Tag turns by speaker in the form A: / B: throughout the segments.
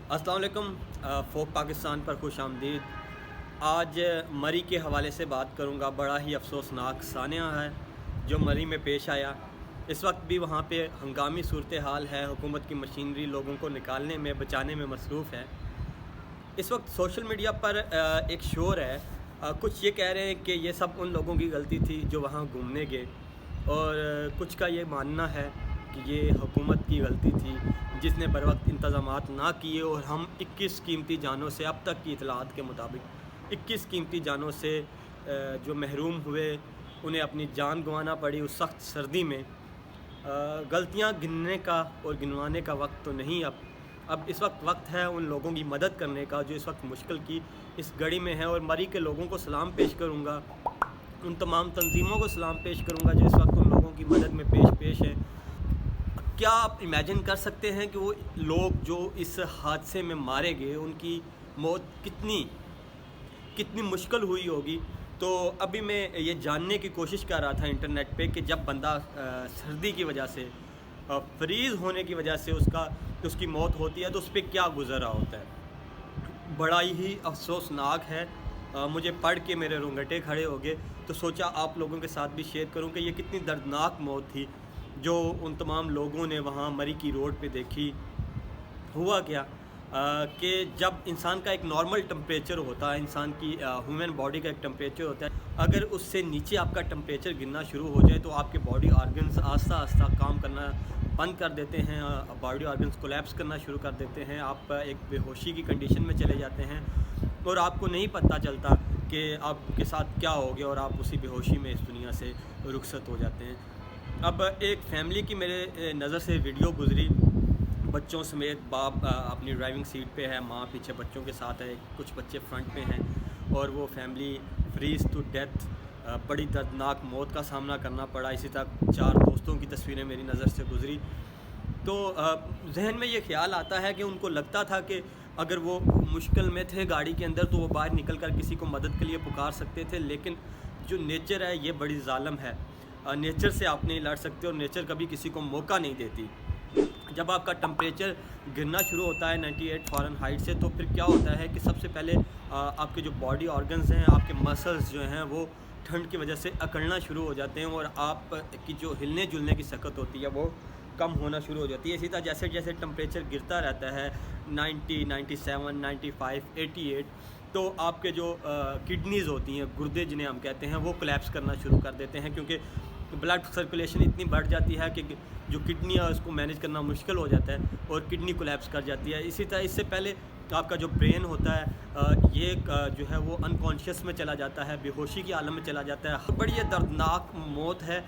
A: अस्सलाम वालेकुम। फ़ोक पाकिस्तान पर खुश आमदीद। आज मरी के हवाले से बात करूँगा। बड़ा ही अफसोसनाक सानिया है जो मरी में पेश आया। इस वक्त भी वहाँ पे हंगामी सूरत हाल है। हुकूमत की मशीनरी लोगों को निकालने में बचाने में मसरूफ़ है। इस वक्त सोशल मीडिया पर एक शोर है। कुछ ये कह रहे हैं कि ये सब उन लोगों की गलती थी जो वहाँ घूमने गए, और कुछ का ये मानना है कि ये हुकूमत की गलती थी जिसने बर वक्त इंतज़ामात ना किए, और हम 21 कीमती जानों से, अब तक की इतलात के मुताबिक 21 कीमती जानों से जो महरूम हुए, उन्हें अपनी जान गंवाना पड़ी उस सख्त सर्दी में। गलतियाँ गिनने का और गिनवाने का वक्त तो नहीं। अब इस वक्त है उन लोगों की मदद करने का जो इस वक्त मुश्किल की इस घड़ी में है। और मरी के लोगों को सलाम पेश करूँगा, उन तमाम तंजीमों को सलाम पेश करूँगा जो इस वक्त उन लोगों की मदद में पेश हैं। क्या आप इमेजिन कर सकते हैं कि वो लोग जो इस हादसे में मारे गए, उनकी मौत कितनी मुश्किल हुई होगी। तो अभी मैं ये जानने की कोशिश कर रहा था इंटरनेट पे कि जब बंदा सर्दी की वजह से, फ्रीज़ होने की वजह से उसकी मौत होती है तो उस पर क्या गुजर रहा होता है। बड़ा ही अफसोसनाक है। मुझे पढ़ के मेरे रोंगटे खड़े हो गए। तो सोचा आप लोगों के साथ भी शेयर करूं कि ये कितनी दर्दनाक मौत थी जो उन तमाम लोगों ने वहाँ मरी की रोड पे देखी। हुआ क्या कि जब इंसान का एक नॉर्मल टेम्परेचर होता है, इंसान की ह्यूमन बॉडी का एक टेम्परेचर होता है, अगर उससे नीचे आपका टेम्परेचर गिरना शुरू हो जाए तो आपके बॉडी ऑर्गन्स आस्ता आस्ता काम करना बंद कर देते हैं। बॉडी ऑर्गन्स कोलैप्स करना शुरू कर देते हैं। आप एक बेहोशी की कंडीशन में चले जाते हैं और आपको नहीं पता चलता कि आपके साथ क्या हो गया, और आप उसी बेहोशी में इस दुनिया से रुखसत हो जाते हैं। अब एक फ़ैमिली की मेरे नज़र से वीडियो गुजरी। बच्चों समेत बाप अपनी ड्राइविंग सीट पे है, माँ पीछे बच्चों के साथ है, कुछ बच्चे फ्रंट पे हैं, और वो फैमिली फ्रीज़ टू डेथ, बड़ी दर्दनाक मौत का सामना करना पड़ा। इसी तरह 4 दोस्तों की तस्वीरें मेरी नज़र से गुजरी। तो जहन में ये ख्याल आता है कि उनको लगता था कि अगर वो मुश्किल में थे गाड़ी के अंदर तो वो बाहर निकल कर किसी को मदद के लिए पुकार सकते थे, लेकिन जो नेचर है ये बड़ी ज़ालिम है। नेचर से आप नहीं लड़ सकते, और नेचर कभी किसी को मौका नहीं देती। जब आपका टेम्परेचर गिरना शुरू होता है 98 फ़ारेनहाइट से, तो फिर क्या होता है कि सबसे पहले आपके जो बॉडी ऑर्गन्स हैं, आपके मसल्स जो हैं, वो ठंड की वजह से अकड़ना शुरू हो जाते हैं, और आप की जो हिलने जुलने की सकत होती है वो कम होना शुरू हो जाती है। इसी तरह जैसे जैसे टेम्परेचर गिरता रहता है 90, 97, 95, 88, तो आपके जो किडनीज़ होती हैं, गुर्दे जिन्हें हम कहते हैं, वो कोलैप्स करना शुरू कर देते हैं, क्योंकि ब्लड सर्कुलेशन इतनी बढ़ जाती है कि जो किडनी है उसको मैनेज करना मुश्किल हो जाता है और किडनी कोलैप्स कर जाती है। इसी तरह इससे पहले आपका जो ब्रेन होता है ये जो है वो अनकॉन्शियस में चला जाता है, बेहोशी की आलम में चला जाता है। बड़ी ये दर्दनाक मौत है,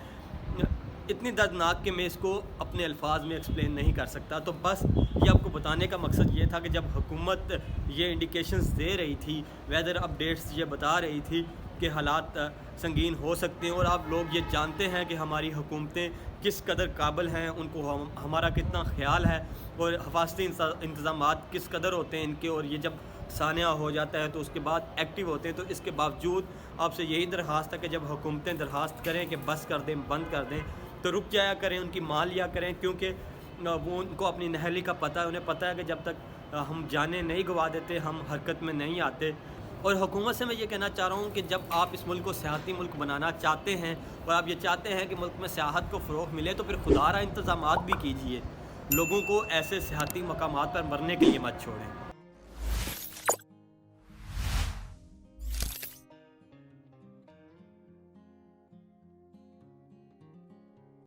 A: इतनी दर्दनाक कि मैं इसको अपने अल्फाज में एक्सप्लेन नहीं कर सकता। तो बस ये आपको बताने का मकसद ये था कि जब हुकूमत ये इंडिकेशंस दे रही थी, वेदर अपडेट्स ये बता रही थी कि हालात संगीन हो सकते हैं, और आप लोग ये जानते हैं कि हमारी हुकूमतें किस कदर काबिल हैं, उनको हमारा कितना ख्याल है, और हिफाजती इंतज़ामात किस कदर होते हैं इनके, और ये जब सानिया हो जाता है तो उसके बाद एक्टिव होते हैं। तो इसके बावजूद आपसे यही दरख्वास्त है कि जब हुकूमतें दरख्वास्त करें कि बस कर दें, बंद कर दें, तो रुक जाया करें, उनकी मान लिया करें, क्योंकि वो उनको अपनी नहली का पता है। उन्हें पता है कि जब तक हम जानें नहीं गंवा देते, हम हरकत में नहीं आते। और हुकूमत से मैं ये कहना चाह रहा हूँ कि जब आप इस मुल्क को सियाहती मुल्क बनाना चाहते हैं, और आप ये चाहते हैं कि मुल्क में सियाहत को फ़रोग़ मिले, तो फिर खुदारा इंतज़ामात भी कीजिए। लोगों को ऐसे सियाहती मकामात पर मरने के लिए मत छोड़ें।